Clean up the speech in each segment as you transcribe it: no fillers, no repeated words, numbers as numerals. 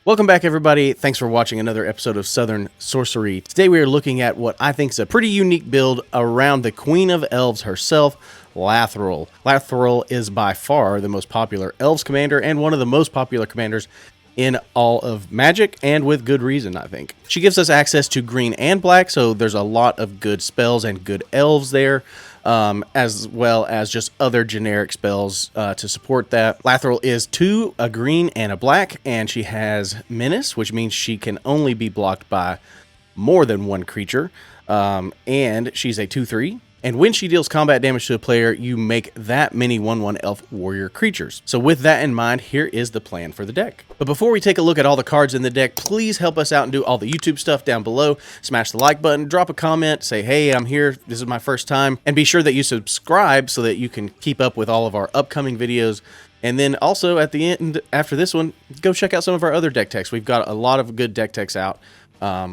Welcome back, everybody. Thanks for watching another episode of Southern Sorcery. Today we are looking at what I think is a pretty unique build around the Queen of Elves herself, Lathril. Lathril is by far the most popular Elves commander and one of the most popular commanders in all of Magic, and with good reason, I think. She gives us access to green and black, so there's a lot of good spells and good elves there. As well as just other generic spells to support that. Lathril is 2, a green and a black, and she has Menace, which means she can only be blocked by more than one creature, and she's a 2/3. And when she deals combat damage to a player, you make that many 1/1 elf warrior creatures. So with that in mind, here is the plan for the deck. But before we take a look at all the cards in the deck, please help us out and do all the YouTube stuff down below. Smash the like button, drop a comment, say, hey, I'm here, this is my first time. And be sure that you subscribe so that you can keep up with all of our upcoming videos. And then also at the end, after this one, go check out some of our other deck techs. We've got a lot of good deck techs out.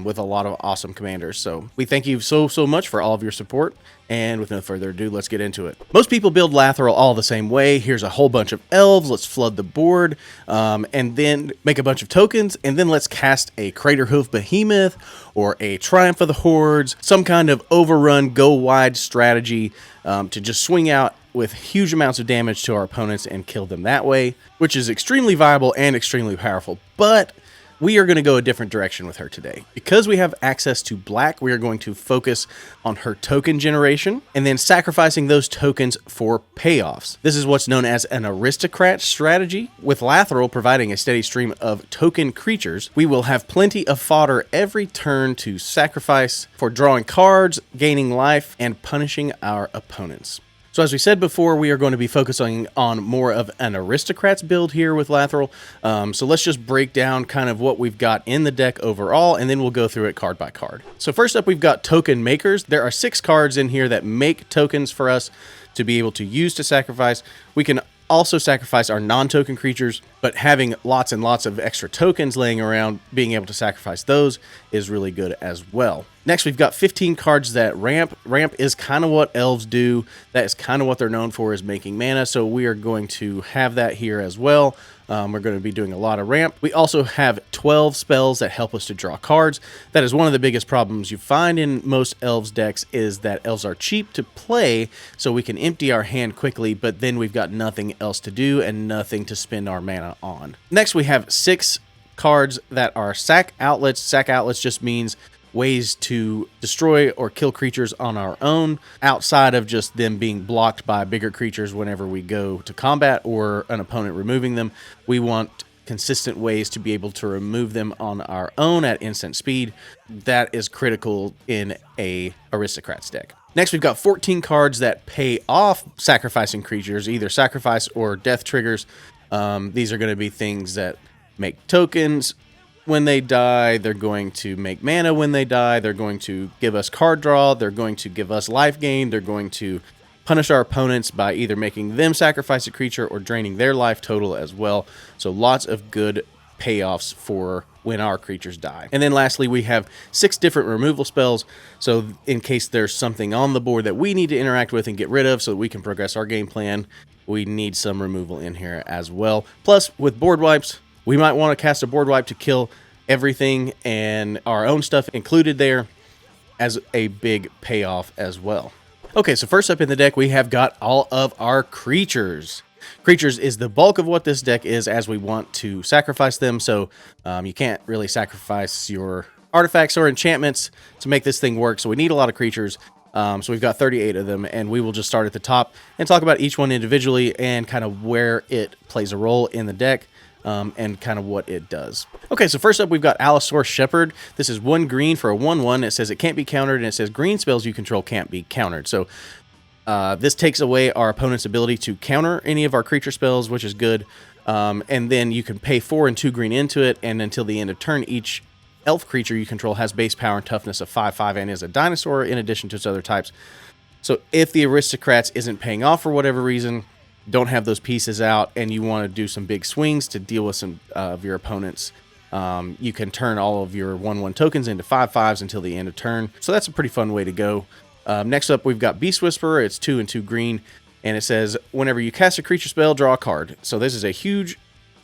With a lot of awesome commanders. So we thank you so much for all of your support. And with no further ado, let's get into it. Most people build Lathril all the same way. Here's a whole bunch of elves. Let's flood the board. And then make a bunch of tokens. And then let's cast a Craterhoof Behemoth or a Triumph of the Hordes. Some kind of overrun, go wide strategy to just swing out with huge amounts of damage to our opponents and kill them that way. Which is extremely viable and extremely powerful. But we are going to go a different direction with her today. Because we have access to black, we are going to focus on her token generation and then sacrificing those tokens for payoffs. This is what's known as an Aristocrat strategy. With Lathril providing a steady stream of token creatures, we will have plenty of fodder every turn to sacrifice for drawing cards, gaining life, and punishing our opponents. So as we said before, we are going to be focusing on more of an Aristocrats build here with Lathril. So let's just break down kind of what we've got in the deck overall, and then we'll go through it card by card. So first up, we've got token makers. There are 6 cards in here that make tokens for us to be able to use to sacrifice. We can also sacrifice our non-token creatures, but having lots and lots of extra tokens laying around, being able to sacrifice those is really good as well. Next, we've got 15 cards that ramp. Ramp is kind of what elves do. That is kind of what they're known for, is making mana, so we are going to have that here as well. We're going to be doing a lot of ramp. We also have 12 spells that help us to draw cards. That is one of the biggest problems you find in most elves decks, is that elves are cheap to play, so we can empty our hand quickly, but then we've got nothing else to do and nothing to spend our mana on. Next, we have 6 cards that are sack outlets. Sack outlets just means ways to destroy or kill creatures on our own, outside of just them being blocked by bigger creatures whenever we go to combat or an opponent removing them. We want consistent ways to be able to remove them on our own at instant speed. That is critical in a Aristocrats deck. Next, we've got 14 cards that pay off sacrificing creatures, either sacrifice or death triggers. These are going to be things that make tokens when they die, they're going to make mana when they die, they're going to give us card draw, they're going to give us life gain, they're going to punish our opponents by either making them sacrifice a creature or draining their life total as well. So lots of good payoffs for when our creatures die. And then lastly, we have 6 different removal spells, so in case there's something on the board that we need to interact with and get rid of so that we can progress our game plan, we need some removal in here as well. Plus, with board wipes, we might want to cast a board wipe to kill everything and our own stuff included there as a big payoff as well. Okay, so first up in the deck, we have got all of our creatures. Creatures is the bulk of what this deck is, as we want to sacrifice them, so you can't really sacrifice your artifacts or enchantments to make this thing work, so we need a lot of creatures. So we've got 38 of them, and we will just start at the top and talk about each one individually and kind of where it plays a role in the deck. And kind of what it does. Okay, so first up, we've got Allosaur Shepherd. This is 1 green for a 1/1. It says it can't be countered, and it says green spells you control can't be countered. So this takes away our opponent's ability to counter any of our creature spells, which is good. And then you can pay 4 and 2 green into it, and until the end of turn, each elf creature you control has base power and toughness of 5/5 and is a dinosaur in addition to its other types. So if the Aristocrats isn't paying off for whatever reason, don't have those pieces out, and you want to do some big swings to deal with some of your opponents, you can turn all of your 1/1 tokens into 5/5s until the end of turn. So that's a pretty fun way to go. Next up, we've got Beast Whisperer. It's 2 and 2 green, and it says whenever you cast a creature spell, draw a card. So this is a huge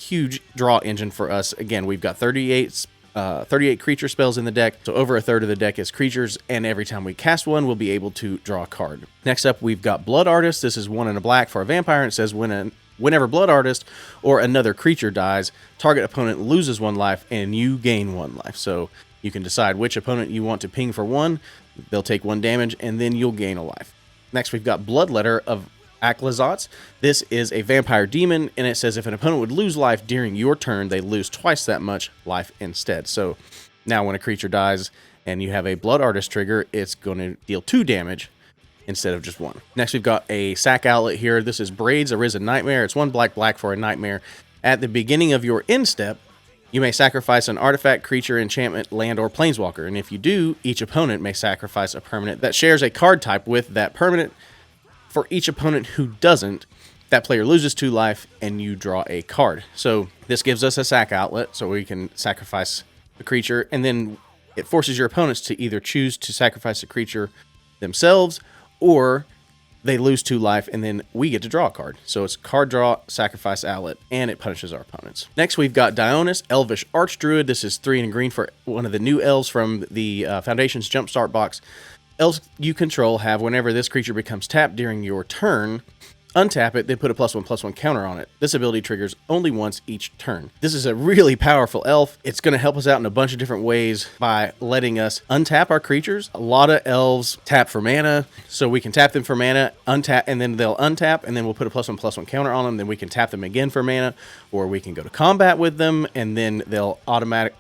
huge draw engine for us. Again, we've got 38 creature spells in the deck, so over a third of the deck is creatures, and every time we cast one, we'll be able to draw a card. Next up, we've got Blood Artist. This is 1 and a black for a vampire, and it says whenever Blood Artist or another creature dies, target opponent loses 1 life, and you gain 1 life. So you can decide which opponent you want to ping for 1. They'll take 1 damage, and then you'll gain a life. Next, we've got Bloodletter of Akhlazotz. This is a vampire demon, and it says if an opponent would lose life during your turn, they lose twice that much life instead. So now when a creature dies and you have a Blood Artist trigger, it's going to deal 2 damage instead of just 1. Next, we've got a sack outlet here. This is Braids Arisen Nightmare. It's 1 black for a nightmare. At the beginning of your end step, you may sacrifice an artifact, creature, enchantment, land, or planeswalker. And if you do, each opponent may sacrifice a permanent that shares a card type with that permanent. For each opponent who doesn't, that player loses 2 life and you draw a card. So this gives us a sack outlet so we can sacrifice a creature, and then it forces your opponents to either choose to sacrifice a creature themselves or they lose 2 life and then we get to draw a card. So it's card draw, sacrifice outlet, and it punishes our opponents. Next, we've got Dionys, Elvish Archdruid. This is 3 and green for one of the new elves from the Foundation's Jumpstart box. Elves you control have, whenever this creature becomes tapped during your turn, untap it, then put a +1/+1 counter on it. This ability triggers only once each turn. This is a really powerful elf. It's going to help us out in a bunch of different ways by letting us untap our creatures. A lot of elves tap for mana, so we can tap them for mana, untap, and then they'll untap, and then we'll put a +1/+1 counter on them. Then we can tap them again for mana, or we can go to combat with them, and then they'll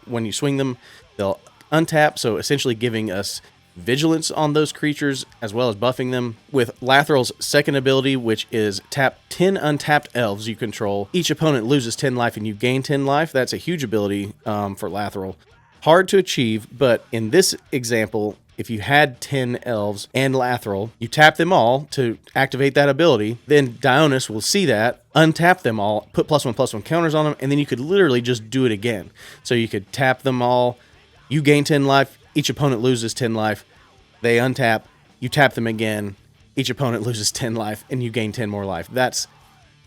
when you swing them, they'll untap, so essentially giving us vigilance on those creatures as well as buffing them. With Lathril's second ability, which is tap 10 untapped elves you control, each opponent loses 10 life and you gain 10 life. That's a huge ability for Lathril. Hard to achieve, but in this example, if you had 10 elves and Lathril, you tap them all to activate that ability, then Dionys will see that, untap them all, put +1/+1 counters on them, and then you could literally just do it again. So you could tap them all, you gain 10 life, each opponent loses 10 life, they untap, you tap them again, each opponent loses 10 life, and you gain 10 more life. That's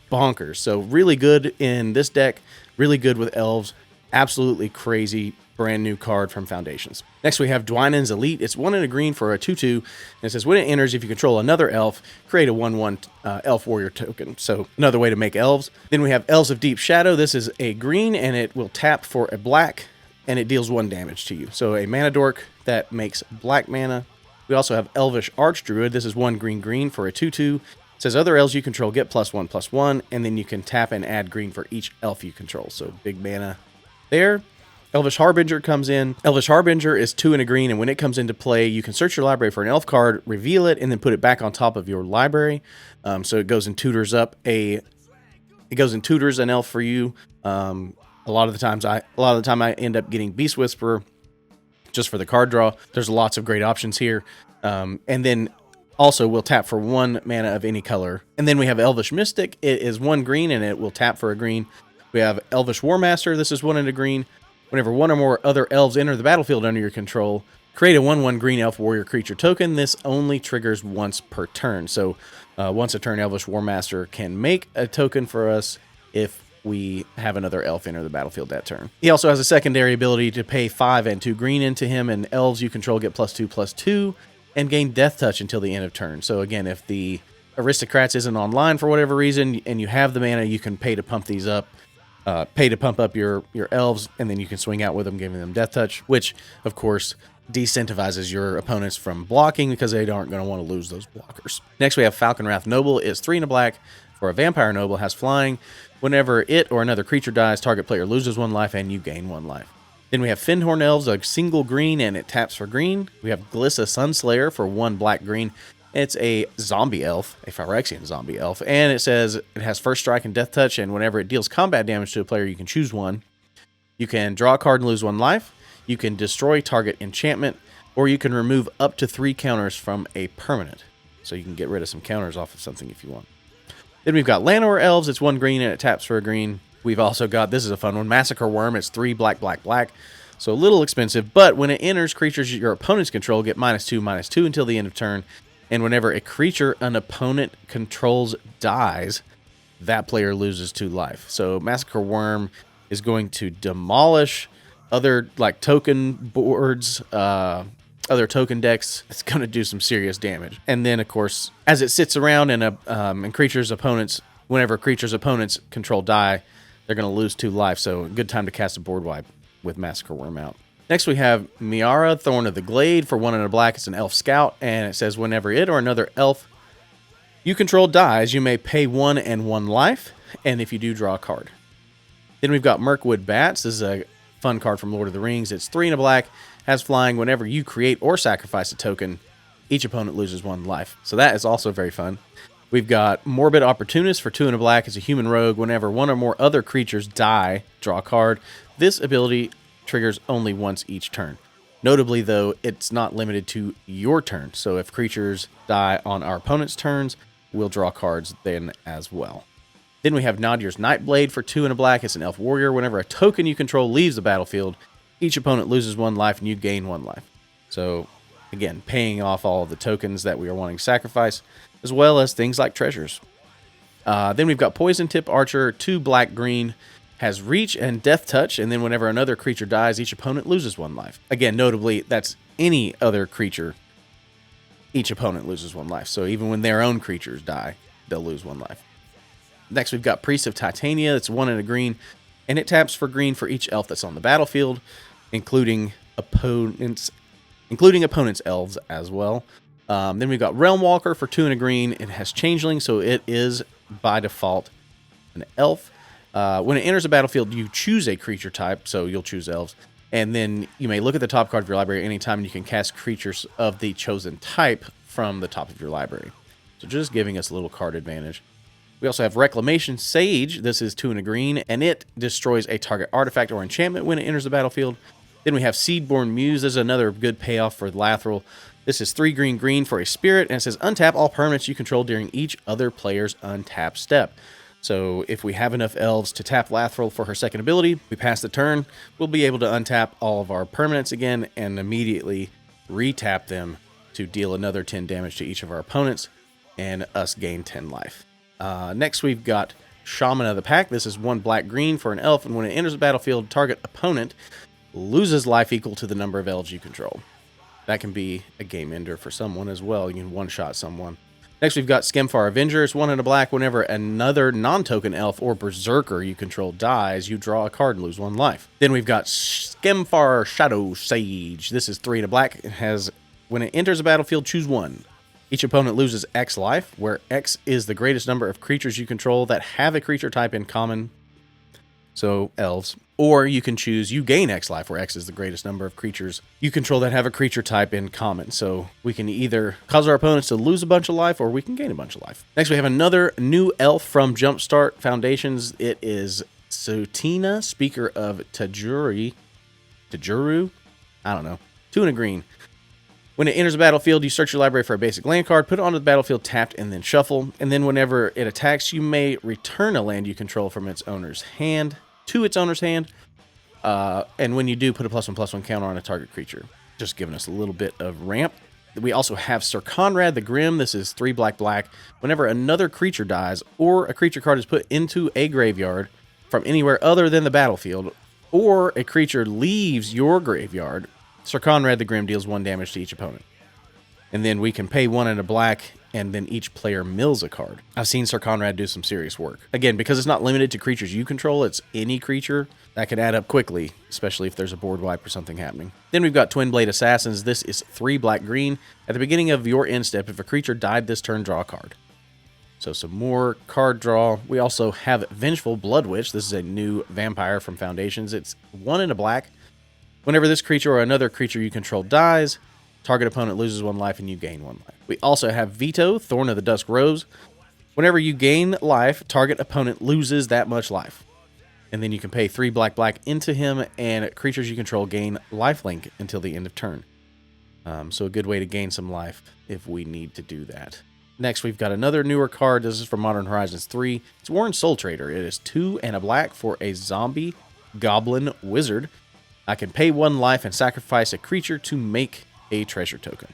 bonkers. So really good in this deck, really good with elves, absolutely crazy brand new card from Foundations. Next we have Dwynen's Elite. It's 1 and a green for a 2/2, and it says when it enters, if you control another elf, create a 1/1 elf warrior token. So another way to make elves. Then we have Elves of Deep Shadow. This is a green, and it will tap for a black, and it deals 1 damage to you. So a mana dork that makes black mana. We also have Elvish Archdruid. This is 1 green for a 2/2. It says other elves you control get +1/+1, and then you can tap and add green for each elf you control. So big mana there. Elvish Harbinger comes in. Elvish Harbinger is 2 and a green, and when it comes into play, you can search your library for an elf card, reveal it, and then put it back on top of your library. So it goes and tutors up an elf for you. A lot of the time I end up getting Beast Whisperer just for the card draw. There's lots of great options here. And then also we'll tap for 1 mana of any color. And then we have Elvish Mystic. It is 1 green and it will tap for a green. We have Elvish Warmaster. This is 1 and a green. Whenever 1 or more other elves enter the battlefield under your control, create a 1/1 green elf warrior creature token. This only triggers once per turn. So once a turn, Elvish Warmaster can make a token for us if we have another elf enter the battlefield that turn. He also has a secondary ability to pay 5 and 2 green into him, and elves you control get +2/+2 and gain Death Touch until the end of turn. So again, if the Aristocrats isn't online for whatever reason and you have the mana, you can pay to pump these up, pay to pump up your elves, and then you can swing out with them, giving them Death Touch, which of course decentivizes your opponents from blocking because they aren't going to want to lose those blockers. Next we have Falconwrath Noble. It's 3 and a black for a vampire noble, has flying. Whenever it or another creature dies, target player loses 1 life and you gain 1 life. Then we have Fyndhorn Elves, a single green, and it taps for green. We have Glissa Sunslayer for 1 black-green. It's a zombie elf, a Phyrexian zombie elf, and it says it has first strike and Death Touch, and whenever it deals combat damage to a player, you can choose one. You can draw a card and lose 1 life. You can destroy target enchantment, or you can remove up to 3 counters from a permanent. So you can get rid of some counters off of something if you want. Then we've got Llanowar Elves. It's 1 green and it taps for a green. We've also got, this is a fun one, Massacre Worm. It's 3 black. So a little expensive, but when it enters, creatures your opponents control get -2/-2 until the end of turn. And whenever a creature an opponent controls dies, that player loses 2 life. So Massacre Worm is going to demolish other like token boards, other token decks. It's going to do some serious damage. And then, of course, as it sits around and creatures' opponents, whenever creatures' opponents control die, they're going to lose 2 life. So a good time to cast a board wipe with Massacre Worm out. Next, we have Miara, Thorn of the Glade. For 1 and a black, it's an elf scout. And it says whenever it or another elf you control dies, you may pay 1 and 1 life. And if you do, draw a card. Then we've got Mirkwood Bats. This is a fun card from Lord of the Rings. It's 3 and a black, has flying. Whenever you create or sacrifice a token, each opponent loses 1 life. So that is also very fun. We've got Morbid Opportunist for 2 and a black. It's a human rogue. Whenever 1 or more other creatures die, draw a card. This ability triggers only once each turn. Notably, though, it's not limited to your turn. So if creatures die on our opponent's turns, we'll draw cards then as well. Then we have Nadier's Nightblade for 2 and a black. It's an elf warrior. Whenever a token you control leaves the battlefield, each opponent loses 1 life and you gain 1 life. So, again, paying off all of the tokens that we are wanting to sacrifice, as well as things like treasures. Then we've got Poison Tip Archer, 2 black-green, has reach and death touch, and then whenever another creature dies, each opponent loses 1 life. Again, notably, that's any other creature, each opponent loses 1 life. So even when their own creatures die, they'll lose 1 life. Next, we've got Priest of Titania. It's 1 and a green, and it taps for green for each elf that's on the battlefield, including opponents' elves as well. Then we've got Realm Walker for 2 and a green. It has Changeling, so it is by default an elf. When it enters a battlefield, you choose a creature type, so you'll choose elves. And then you may look at the top card of your library anytime, and you can cast creatures of the chosen type from the top of your library. So just giving us a little card advantage. We also have Reclamation Sage. This is 2 and a green, and it destroys a target artifact or enchantment when it enters the battlefield. Then we have Seedborn Muse. This is another good payoff for Lathril. This is 3 green for a spirit, and it says untap all permanents you control during each other player's untap step. So if we have enough elves to tap Lathril for her second ability, we pass the turn, we'll be able to untap all of our permanents again and immediately re-tap them to deal another 10 damage to each of our opponents and us gain 10 life. Next, we've got Shaman of the Pack. This is 1 black-green for an elf, and when it enters the battlefield, target opponent loses life equal to the number of elves you control. That can be a game ender for someone as well. You can one-shot someone. Next, we've got Skemfar Avenger. It's 1 and a black. Whenever another non-token elf or berserker you control dies, you draw a card and lose 1 life. Then we've got Skemfar Shadow Sage. This is 3 and a black. It has, when it enters a battlefield, choose 1. Each opponent loses X life, where X is the greatest number of creatures you control that have a creature type in common, so elves. Or you can choose you gain X life, where X is the greatest number of creatures you control that have a creature type in common. So we can either cause our opponents to lose a bunch of life, or we can gain a bunch of life. Next, we have another new elf from Jumpstart Foundations. It is Sutina, Speaker of Tajuru? I don't know. 2 and a green. When it enters a battlefield, you search your library for a basic land card, put it onto the battlefield tapped, and then shuffle. And then whenever it attacks, you may return a land you control from its owner's hand to its owner's hand. And when you do, put a +1/+1 counter on a target creature. Just giving us a little bit of ramp. We also have Sir Conrad the Grim. This is 3 black. Whenever another creature dies, or a creature card is put into a graveyard from anywhere other than the battlefield, or a creature leaves your graveyard, Sir Conrad the Grim deals 1 damage to each opponent. And then we can pay 1 and a black, and then each player mills a card. I've seen Sir Conrad do some serious work. Again, because it's not limited to creatures you control, it's any creature. That can add up quickly, especially if there's a board wipe or something happening. Then we've got Twin Blade Assassins. This is 3 black-green. At the beginning of your end step, if a creature died this turn, draw a card. So some more card draw. We also have Vengeful Blood Witch. This is a new vampire from Foundations. It's 1 and a black. Whenever this creature or another creature you control dies, target opponent loses 1 life and you gain 1 life. We also have Veto, Thorn of the Dusk Rose. Whenever you gain life, target opponent loses that much life. And then you can pay 3 black into him, and creatures you control gain lifelink until the end of turn. So a good way to gain some life if we need to do that. Next, we've got another newer card. This is from Modern Horizons 3. It's Warren Soul Trader. It is 2 and a black for a zombie goblin wizard. I can pay 1 life and sacrifice a creature to make a treasure token.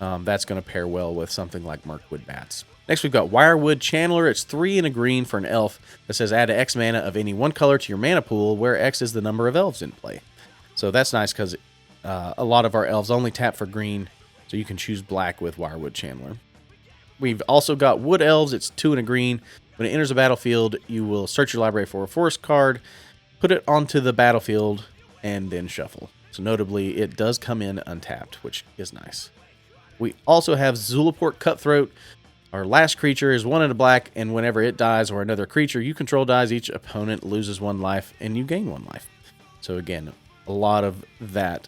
That's going to pair well with something like Mirkwood Bats. Next, we've got Wirewood Channeler. It's 3 and a green for an elf that says add X mana of any one color to your mana pool, where X is the number of elves in play. So that's nice because a lot of our elves only tap for green, so you can choose black with Wirewood Channeler. We've also got Wood Elves. It's 2 and a green. When it enters a battlefield, you will search your library for a forest card, put it onto the battlefield, and then shuffle. So notably, it does come in untapped, which is nice. We also have Zulaport Cutthroat. Our last creature is 1 and a black, and whenever it dies or another creature you control dies, each opponent loses 1 life, and you gain 1 life. So again, a lot of that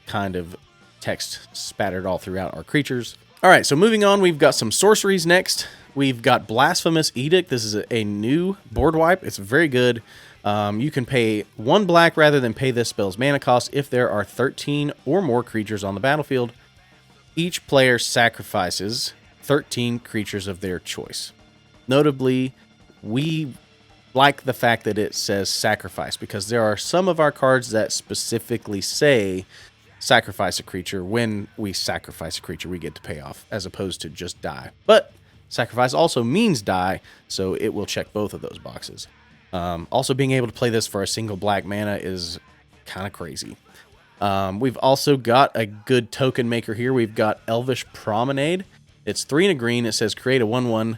kind of text spattered all throughout our creatures. All right, so moving on, we've got some sorceries next. We've got Blasphemous Edict. This is a new board wipe. It's very good. You can pay 1 black rather than pay this spell's mana cost if there are 13 or more creatures on the battlefield. Each player sacrifices 13 creatures of their choice. Notably, we like the fact that it says sacrifice, because there are some of our cards that specifically say sacrifice a creature. When we sacrifice a creature, we get to pay off, as opposed to just die. But sacrifice also means die, so it will check both of those boxes. Also, being able to play this for a single black mana is kind of crazy. We've also got a good token maker here. We've got Elvish Promenade. It's 3 and a green. It says create a 1/1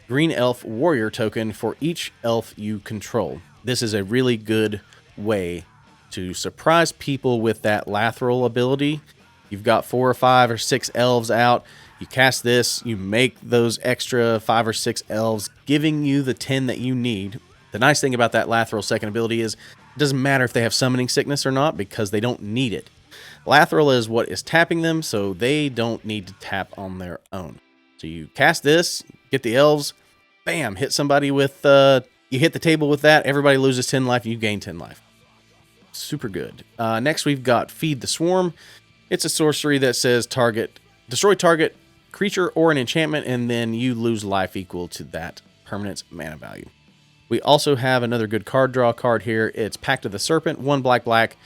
green elf warrior token for each elf you control. This is a really good way to surprise people with that Lathril ability. You've got 4 or 5 or 6 elves out. You cast this, you make those extra 5 or 6 elves, giving you the 10 that you need. The nice thing about that Lathril second ability is it doesn't matter if they have summoning sickness or not, because they don't need it. Lathril is what is tapping them, so they don't need to tap on their own. So you cast this, get the elves, bam, hit somebody with, you hit the table with that, everybody loses 10 life, you gain 10 life. Super good. Next, we've got Feed the Swarm. It's a sorcery that says destroy target creature or an enchantment, and then you lose life equal to that permanent's mana value. We also have another good card draw card here. It's Pact of the Serpent, 1 black.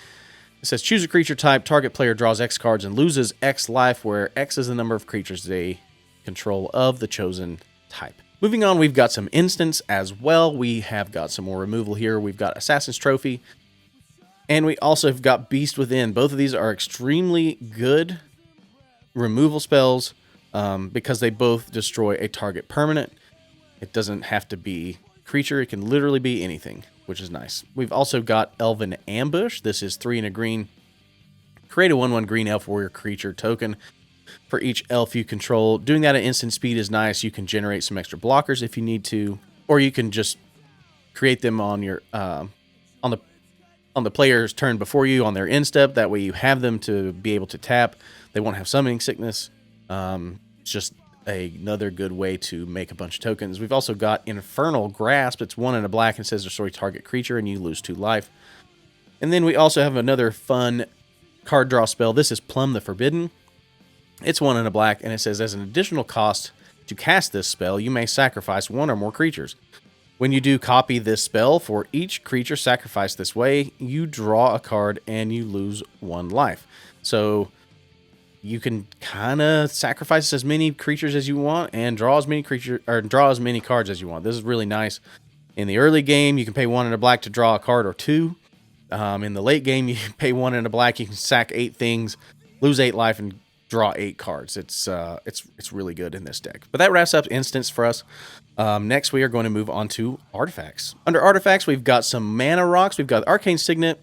It says choose a creature type, target player draws X cards and loses X life, where X is the number of creatures they control of the chosen type. Moving on, we've got some instants as well. We have got some more removal here. We've got Assassin's Trophy, and we also have got Beast Within. Both of these are extremely good removal spells because they both destroy a target permanent. It doesn't have to be creature. It can literally be anything, which is nice. We've also got Elven Ambush. This is 3 and a green. Create a 1/1 green elf warrior creature token for each elf you control. Doing that at instant speed is nice. You can generate some extra blockers if you need to, or you can just create them on your on the player's turn before you on their end step. That way you have them to be able to tap. They won't have summoning sickness. It's just another good way to make a bunch of tokens. We've also got Infernal Grasp. It's 1 and a black and says destroy target creature, and you lose 2 life. And then we also have another fun card draw spell. This is Plumb the Forbidden. It's 1 and a black, and it says as an additional cost to cast this spell, you may sacrifice 1 or more creatures. When you do copy this spell, for each creature sacrificed this way, you draw a card and you lose 1 life. So you can kind of sacrifice as many creatures as you want and draw as many cards as you want. This is really nice. In the early game, you can pay 1 and a black to draw a card or 2. In the late game, you pay 1 and a black, you can sack 8 things, lose 8 life, and draw 8 cards. It's really good in this deck. But that wraps up instants for us. Next, we are going to move on to artifacts. Under artifacts, we've got some mana rocks. We've got Arcane Signet.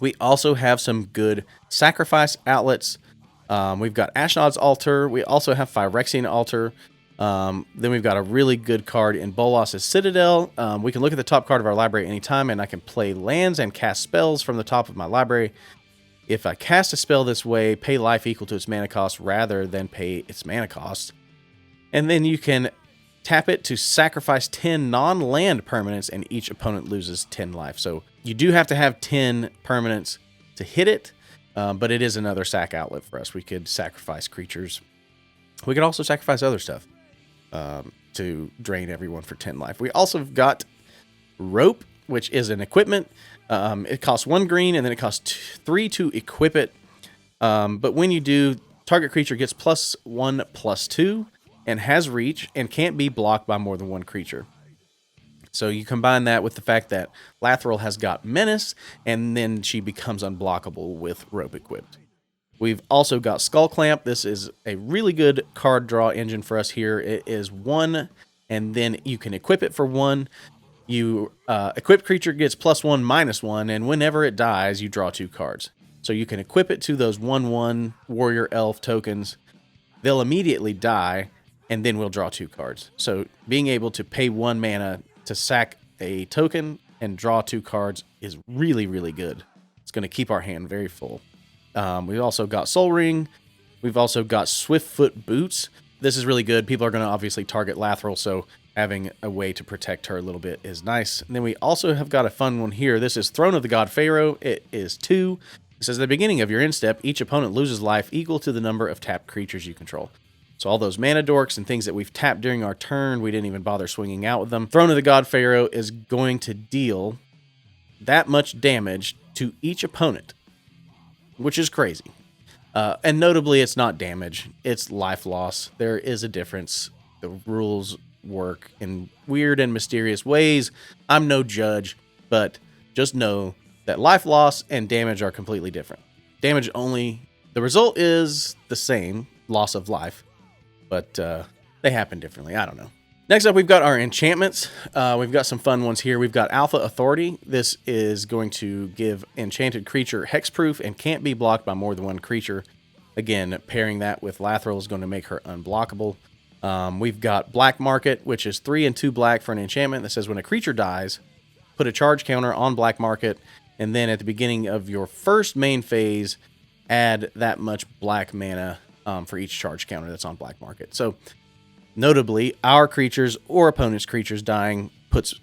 We also have some good sacrifice outlets. We've got Ashnod's Altar. We also have Phyrexian Altar. Then we've got a really good card in Bolas's Citadel. We can look at the top card of our library anytime, and I can play lands and cast spells from the top of my library. If I cast a spell this way, pay life equal to its mana cost rather than pay its mana cost. And then you can tap it to sacrifice 10 non-land permanents, and each opponent loses 10 life. So you do have to have 10 permanents to hit it, but it is another sack outlet for us. We could sacrifice creatures. We could also sacrifice other stuff to drain everyone for 10 life. We also have got Rope, which is an equipment. It costs 1 green, and then it costs 3 to equip it. But when you do, Target creature gets +1/+2 and has reach and can't be blocked by more than one creature. So you combine that with the fact that Lathril has got Menace, and then she becomes unblockable with Rope Equipped. We've also got Skull Clamp. This is a really good card draw engine for us here. It is 1, and then you can equip it for 1. You equipped creature gets +1/-1, and whenever it dies, you draw 2 cards. So you can equip it to those 1/1 warrior elf tokens. They'll immediately die, and then we'll draw 2 cards. So being able to pay 1 mana to sack a token and draw 2 cards is really, really good. It's going to keep our hand very full. We've also got Soul Ring. We've also got Swiftfoot Boots. This is really good. People are going to obviously target Lathril, so having a way to protect her a little bit is nice. And then we also have got a fun one here. This is Throne of the God Pharaoh. It is 2. It says, at the beginning of your end step, each opponent loses life equal to the number of tapped creatures you control. So all those mana dorks and things that we've tapped during our turn, we didn't even bother swinging out with them. Throne of the God Pharaoh is going to deal that much damage to each opponent, which is crazy. And notably, it's not damage, it's life loss. There is a difference. The rules work in weird and mysterious ways. I'm no judge, but just know that life loss and damage are completely different. Damage only, the result is the same, loss of life, but they happen differently. I don't know. Next up, we've got our enchantments. We've got some fun ones here. We've got Alpha Authority. This is going to give enchanted creature hexproof and can't be blocked by more than one creature. Again, pairing that with Lathril is going to make her unblockable. We've got Black Market, which is 3 and 2 black for an enchantment that says when a creature dies, put a charge counter on Black Market, and then at the beginning of your first main phase, add that much black mana for each charge counter that's on Black Market. So notably, our creatures or opponents' creatures dying puts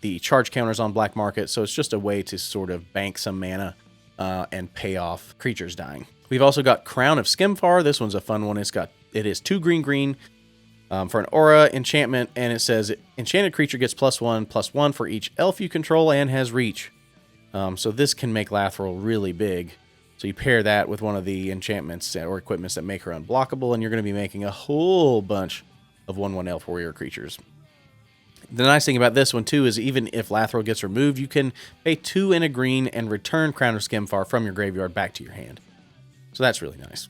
the charge counters on Black Market, so it's just a way to sort of bank some mana and pay off creatures dying. We've also got Crown of Skemfar. This one's a fun one. It is 2 green for an aura enchantment, and it says enchanted creature gets +1/+1 for each elf you control and has reach. So this can make Lathril really big. So you pair that with one of the enchantments or equipments that make her unblockable, and you're going to be making a whole bunch of 1/1 elf warrior creatures. The nice thing about this one, too, is even if Lathril gets removed, you can pay 2 and a green and return Crown of Skemfar from your graveyard back to your hand. So that's really nice.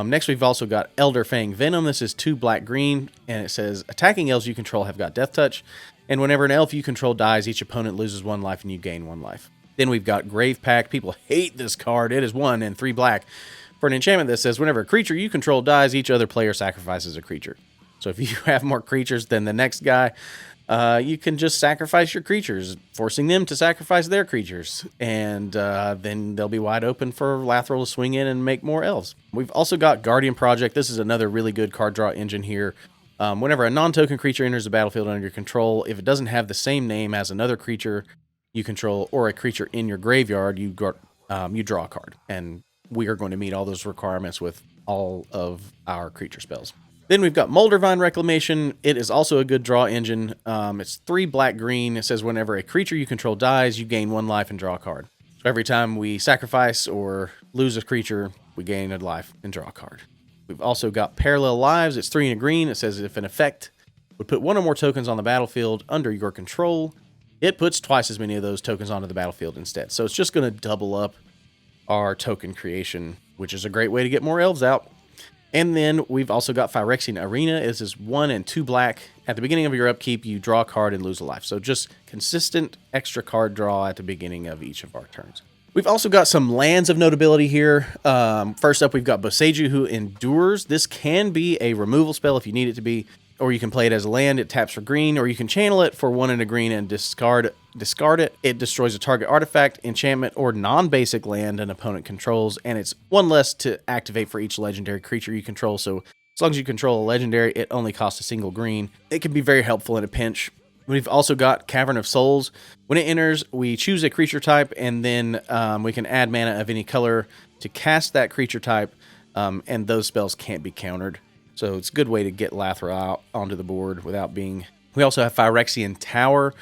Next, we've also got Elder Fang Venom. This is 2 black-green, and it says, attacking elves you control have got Death Touch, and whenever an elf you control dies, each opponent loses 1 life and you gain 1 life. Then we've got Grave Pact. People hate this card. It is 1 and 3 black for an enchantment that says, whenever a creature you control dies, each other player sacrifices a creature. So if you have more creatures than the next guy, you can just sacrifice your creatures, forcing them to sacrifice their creatures. And then they'll be wide open for Lathril to swing in and make more elves. We've also got Guardian Project. This is another really good card draw engine here. Whenever a non-token creature enters the battlefield under your control, if it doesn't have the same name as another creature you control or a creature in your graveyard, you draw a card. And we are going to meet all those requirements with all of our creature spells. Then we've got Moldervine Reclamation. It is also a good draw engine. It's 3 black-green. It says whenever a creature you control dies, you gain 1 life and draw a card. So every time we sacrifice or lose a creature, we gain a life and draw a card. We've also got Parallel Lives. It's 3 and a green. It says if an effect would put 1 or more tokens on the battlefield under your control, it puts twice as many of those tokens onto the battlefield instead. So it's just going to double up our token creation, which is a great way to get more elves out. And then we've also got Phyrexian Arena. This is 1 and 2 black. At the beginning of your upkeep, you draw a card and lose a life. So just consistent extra card draw at the beginning of each of our turns. We've also got some lands of notability here. First up, we've got Boseiju, who endures. This can be a removal spell if you need it to be, or you can play it as a land. It taps for green, or you can channel it for 1 and a green and discard it. It destroys a target artifact, enchantment, or non-basic land an opponent controls, and it's 1 less to activate for each legendary creature you control. So as long as you control a legendary, it only costs a single green. It can be very helpful in a pinch. We've also got Cavern of Souls. When it enters, we choose a creature type, and then we can add mana of any color to cast that creature type, and those spells can't be countered. So it's a good way to get Lathril out onto the board without being We also have Phyrexian Tower.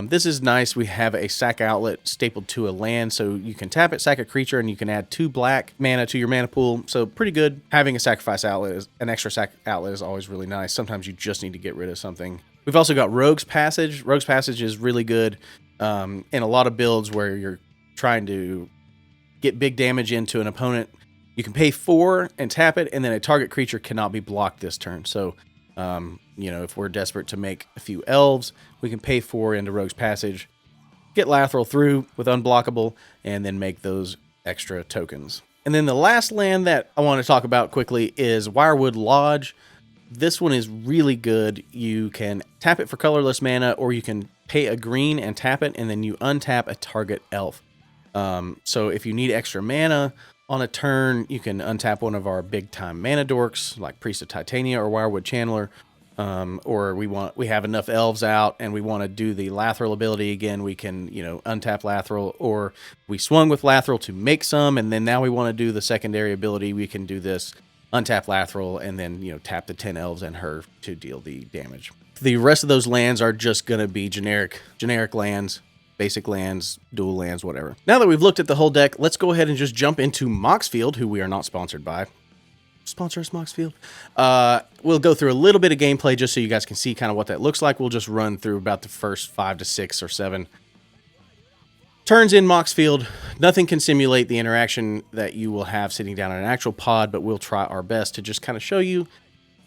This is nice. We have a sack outlet stapled to a land, so you can tap it, sack a creature, and you can add 2 black mana to your mana pool. So pretty good. Having a sacrifice outlet, an extra sack outlet is always really nice. Sometimes you just need to get rid of something. We've also got Rogue's Passage. Rogue's Passage is really good in a lot of builds where you're trying to get big damage into an opponent. You can pay 4 and tap it, and then a target creature cannot be blocked this turn. So, you know, if we're desperate to make a few elves, we can pay 4 into Rogue's Passage, get Lathril through with unblockable, and then make those extra tokens. And then the last land that I want to talk about quickly is Wirewood Lodge. This one is really good. You can tap it for colorless mana, or you can pay a green and tap it, and then you untap a target elf. So if you need extra mana on a turn, you can untap one of our big time mana dorks like Priest of Titania or Wirewood Channeler. Or we have enough elves out and we want to do the Lathril ability again, we can, you know, untap Lathril, or we swung with Lathril to make some, and then now we want to do the secondary ability, we can do this, untap Lathril, and then, you know, tap the 10 elves and her to deal the damage. The rest of those lands are just going to be generic lands, basic lands, dual lands, whatever. Now that we've looked at the whole deck, let's go ahead and just jump into Moxfield, who we are not sponsored by. Sponsor us, Moxfield. We'll go through a little bit of gameplay just so you guys can see kind of what that looks like. We'll just run through about the first 5 to 6 or 7 turns in Moxfield. Nothing can simulate the interaction that you will have sitting down in an actual pod, but we'll try our best to just kind of show you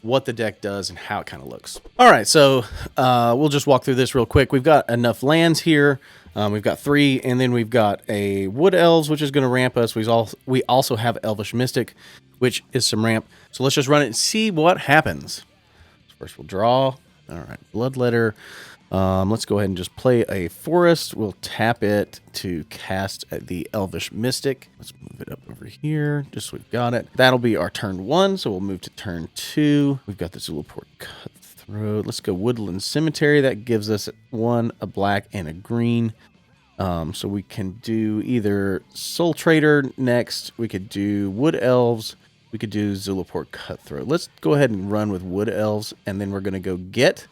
what the deck does and how it kind of looks. All right, so we'll just walk through this real quick. We've got enough lands here. We've got 3, and then we've got a Wood Elves, which is going to ramp us. We also have Elvish Mystic, which is some ramp. So let's just run it and see what happens. First we'll draw. All right, Bloodletter. Let's go ahead and just play a Forest. We'll tap it to cast the Elvish Mystic. Let's move it up over here, just so we've got it. That'll be our turn 1, so we'll move to turn 2. We've got the Zulaport Cutthroat. Let's go Woodland Cemetery. That gives us 1, a black, and a green. So we can do either Soul Trader next. We could do Wood Elves. We could do Zulaport Cutthroat. Let's go ahead and run with Wood Elves, and then we're going to go get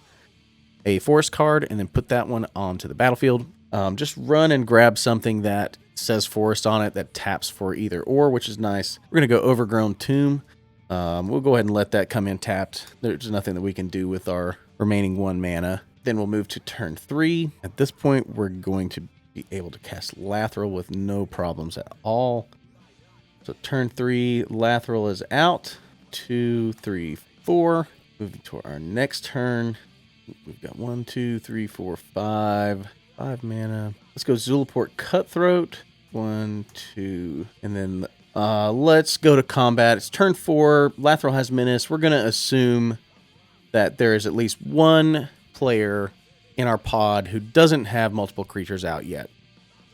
a Forest card and then put that one onto the battlefield. Just run and grab something that says Forest on it that taps for either or, which is nice. We're going to go Overgrown Tomb. We'll go ahead and let that come in tapped. There's nothing that we can do with our remaining 1 mana. Then we'll move to turn 3. At this point, we're going to be able to cast Lathril with no problems at all. So turn 3, Lathril is out. 2, 3, 4. Moving to our next turn. We've got 1, 2, 3, 4, 5. 5 mana. Let's go Zulaport Cutthroat. 1, 2. And then let's go to combat. It's turn 4. Lathril has Menace. We're going to assume that there is at least 1 player in our pod who doesn't have multiple creatures out yet.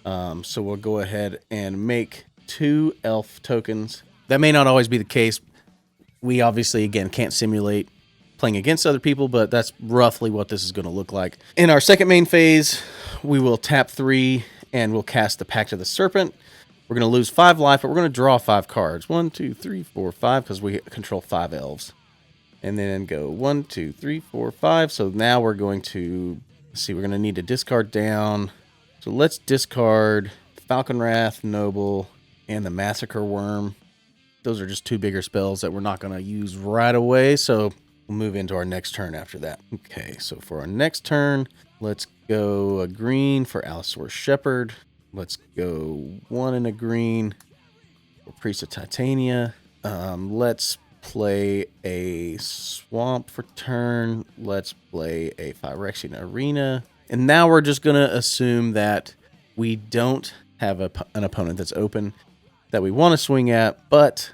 So we'll go ahead and make 2 elf tokens. That may not always be the case. We obviously, again, can't simulate playing against other people, but that's roughly what this is going to look like. In our second main phase, we will tap 3 and we'll cast the Pact of the Serpent. We're going to lose 5 life, but we're going to draw 5 cards. 1, 2, 3, 4, 5, because we control 5 elves. And then go 1, 2, 3, 4, 5. So now we're going to, let's see, we're going to need to discard down. So let's discard Falcon Wrath, Noble, and the Massacre Worm. Those are just 2 bigger spells that we're not going to use right away. So we'll move into our next turn after that. Okay, so for our next turn, let's go a green for Allosaurus Shepherd. Let's go 1 and a green for Priest of Titania. Let's play a Swamp for turn. Let's play a Phyrexian Arena. And now we're just going to assume that we don't have an opponent that's open that we want to swing at, but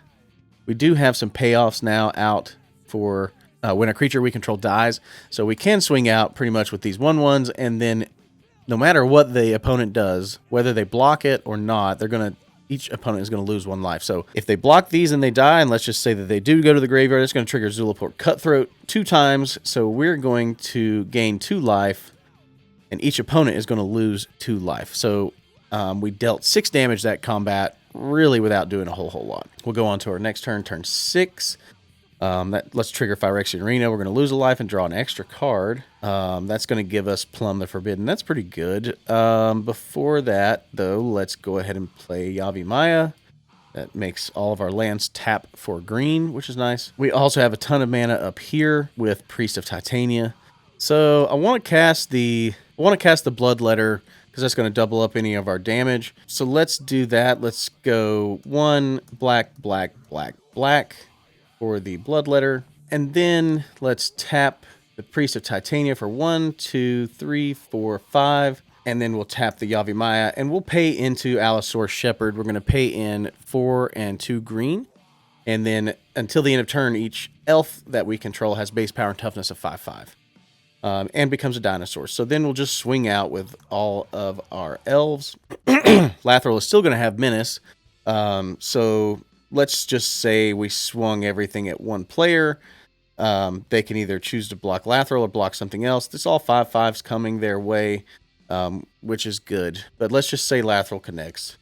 we do have some payoffs now out for when a creature we control dies. So we can swing out pretty much with these 1/1s, and then no matter what the opponent does, whether they block it or not, each opponent is going to lose 1 life. So if they block these and they die, and let's just say that they do go to the graveyard, it's going to trigger Zulaport Cutthroat 2 times. So we're going to gain 2 life, and each opponent is going to lose 2 life. So we dealt 6 damage that combat, really without doing a whole lot. We'll go on to our next turn, turn 6. Let's trigger Phyrexian Arena. We're going to lose a life and draw an extra card. That's going to give us Plumb the Forbidden. That's pretty good. Before that, though, let's go ahead and play Yavimaya. That makes all of our lands tap for green, which is nice. We also have a ton of mana up here with Priest of Titania. So I want to cast the Bloodletter because that's going to double up any of our damage. So let's do that. Let's go 1 black, black, black, black for the Bloodletter. And then let's tap the Priest of Titania for 1, 2, 3, 4, 5. And then we'll tap the Yavimaya, and we'll pay into Allosaurus Shepherd. We're going to pay in 4 and 2 green. And then until the end of turn, each elf that we control has base power and toughness of 5/5. And becomes a dinosaur. So then we'll just swing out with all of our elves. Lathril is still going to have Menace. So let's just say we swung everything at one player. They can either choose to block Lathril or block something else. This all 5/5s coming their way. Which is good. But let's just say Lathril connects.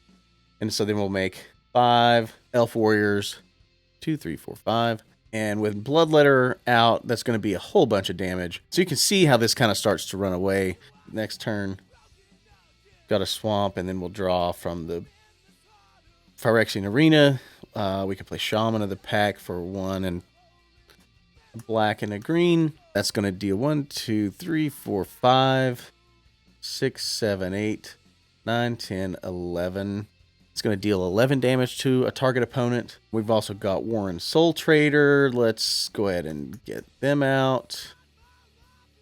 And so then we'll make 5 Elf Warriors, 2, 3, 4, 5. And with Bloodletter out, that's going to be a whole bunch of damage. So you can see how this kind of starts to run away. Next turn, got a Swamp, and then we'll draw from the Phyrexian Arena. We can play Shaman of the Pack for 1 and a black and a green. That's going to deal 1, 2, 3, 4, 5. 6, 7, 8, 9, 10, 11. It's going to deal 11 damage to a target opponent. We've also got Warren Soul Trader. Let's go ahead and get them out.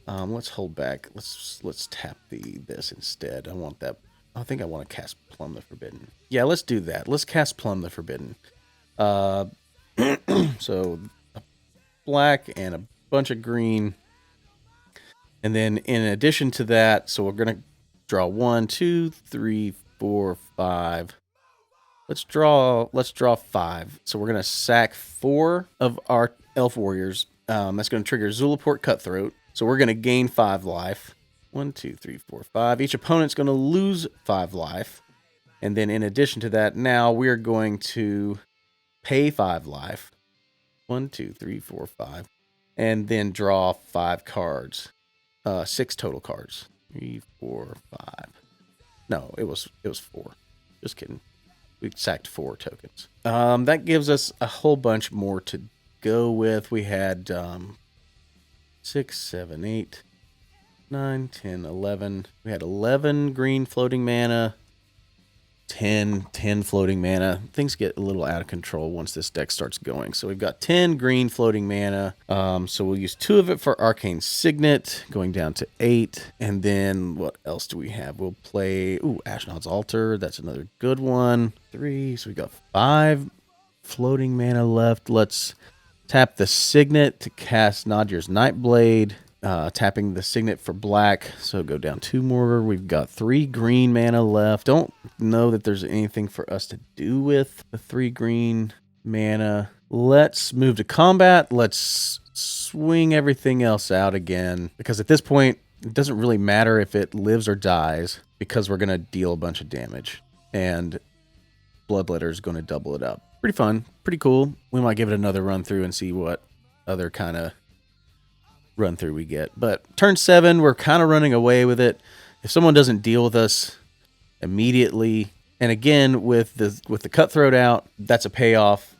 Let's hold back. Let's tap this instead. I think I want to cast Plumb the Forbidden. Yeah, let's do that. Let's cast Plumb the Forbidden. So a black and a bunch of green. And then in addition to that, so we're going to draw 1, 2, 3, 4, 5. Let's draw 5. So we're going to sack 4 of our Elf Warriors. That's going to trigger Zulaport Cutthroat. So we're going to gain 5 life. 1, 2, 3, 4, 5. Each opponent's going to lose 5 life. And then in addition to that, now we're going to pay 5 life. 1, 2, 3, 4, 5. And then draw 5 cards. 6 total cards. 3, 4, 5. No, it was 4. Just kidding. We sacked 4 tokens. That gives us a whole bunch more to go with. We had 6, 7, 8, 9, 10, 11. We had 11 green floating mana. 10 floating mana. Things get a little out of control once this deck starts going. So we've got 10 green floating mana. So we'll use 2 of it for Arcane Signet, going down to 8. And then what else do we have? We'll play Ashnod's Altar. That's another good one. 3. So we got 5 floating mana left. Let's tap the Signet to cast Nadier's Nightblade. Tapping the Signet for black, so go down 2 more. We've got 3 green mana left. Don't know that there's anything for us to do with the 3 green mana. Let's move to combat. Let's swing everything else out again, because at this point, it doesn't really matter if it lives or dies, because we're going to deal a bunch of damage, and Bloodletter is going to double it up. Pretty fun, pretty cool. We might give it another run through and see what other kind of run through we get. But turn 7, we're kind of running away with it. If someone doesn't deal with us immediately, and again with the Cutthroat out, that's a payoff.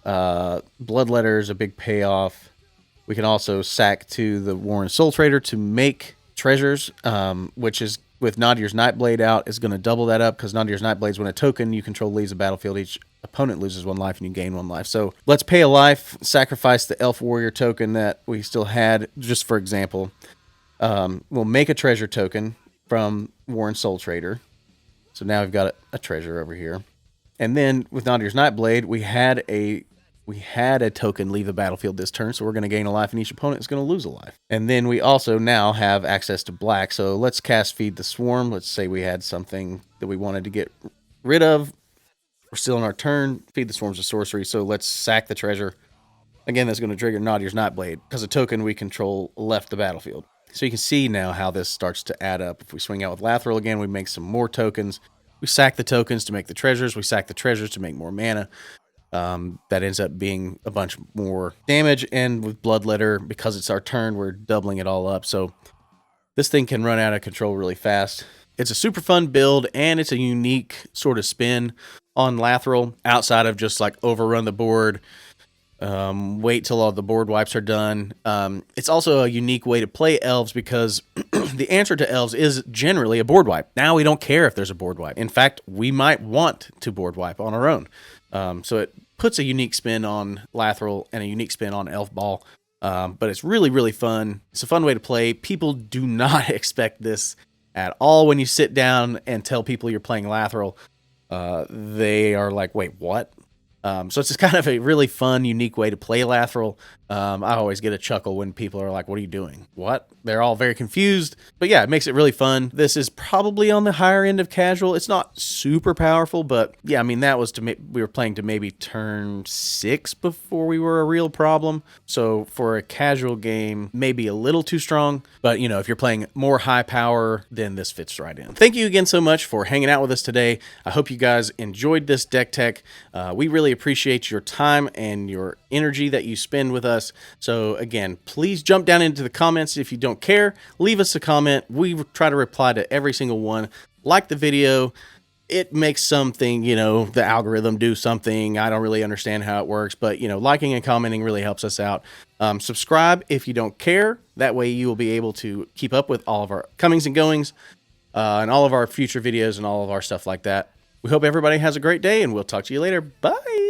Bloodletter is a big payoff. We can also sack to the Warren Soul Trader to make treasures, which is with Nadier's Nightblade out is going to double that up, because Nadier's Nightblade, when a token you control leaves the battlefield, each opponent loses 1 life and you gain 1 life. So let's pay a life, sacrifice the Elf Warrior token that we still had, just for example. We'll make a treasure token from Warren Soul Trader. So now we've got a treasure over here. And then with Nadier's Nightblade, we had a token leave the battlefield this turn, so we're going to gain a life and each opponent is going to lose a life. And then we also now have access to black, so let's cast Feed the Swarm. Let's say we had something that we wanted to get rid of. We're still on our turn. Feed the Swarm's a sorcery, so let's sack the treasure. Again, that's going to trigger Nadier's Nightblade, because a token we control left the battlefield. So you can see now how this starts to add up. If we swing out with Lathril again, we make some more tokens. We sack the tokens to make the treasures. We sack the treasures to make more mana. That ends up being a bunch more damage, and with Bloodletter, because it's our turn, we're doubling it all up. So this thing can run out of control really fast. It's a super fun build, and it's a unique sort of spin on Lathril, outside of just like overrun the board, wait till all the board wipes are done. It's also a unique way to play Elves, because the answer to Elves is generally a board wipe. Now we don't care if there's a board wipe. In fact, we might want to board wipe on our own. So it puts a unique spin on Lathril and a unique spin on ELFBALL. But it's really, really fun. It's a fun way to play. People do not expect this at all when you sit down and tell people you're playing Lathril. They are like, wait, what? So it's just kind of a really fun, unique way to play Lathril. I always get a chuckle when people are like, what are you doing? What? They're all very confused. But yeah, it makes it really fun. This is probably on the higher end of casual. It's not super powerful, but yeah, I mean, that was we were playing to maybe turn 6 before we were a real problem. So for a casual game, maybe a little too strong. But, you know, if you're playing more high power, then this fits right in. Thank you again so much for hanging out with us today. I hope you guys enjoyed this deck tech. We really appreciate your time and your energy that you spend with us. So again, please jump down into the comments if you don't care. Leave us a comment. We try to reply to every single one. Like the video. It makes something, you know, the algorithm do something. I don't really understand how it works, but, you know, liking and commenting really helps us out. Subscribe if you don't care. That way you will be able to keep up with all of our comings and goings, and all of our future videos and all of our stuff like that. We hope everybody has a great day, and we'll talk to you later. Bye.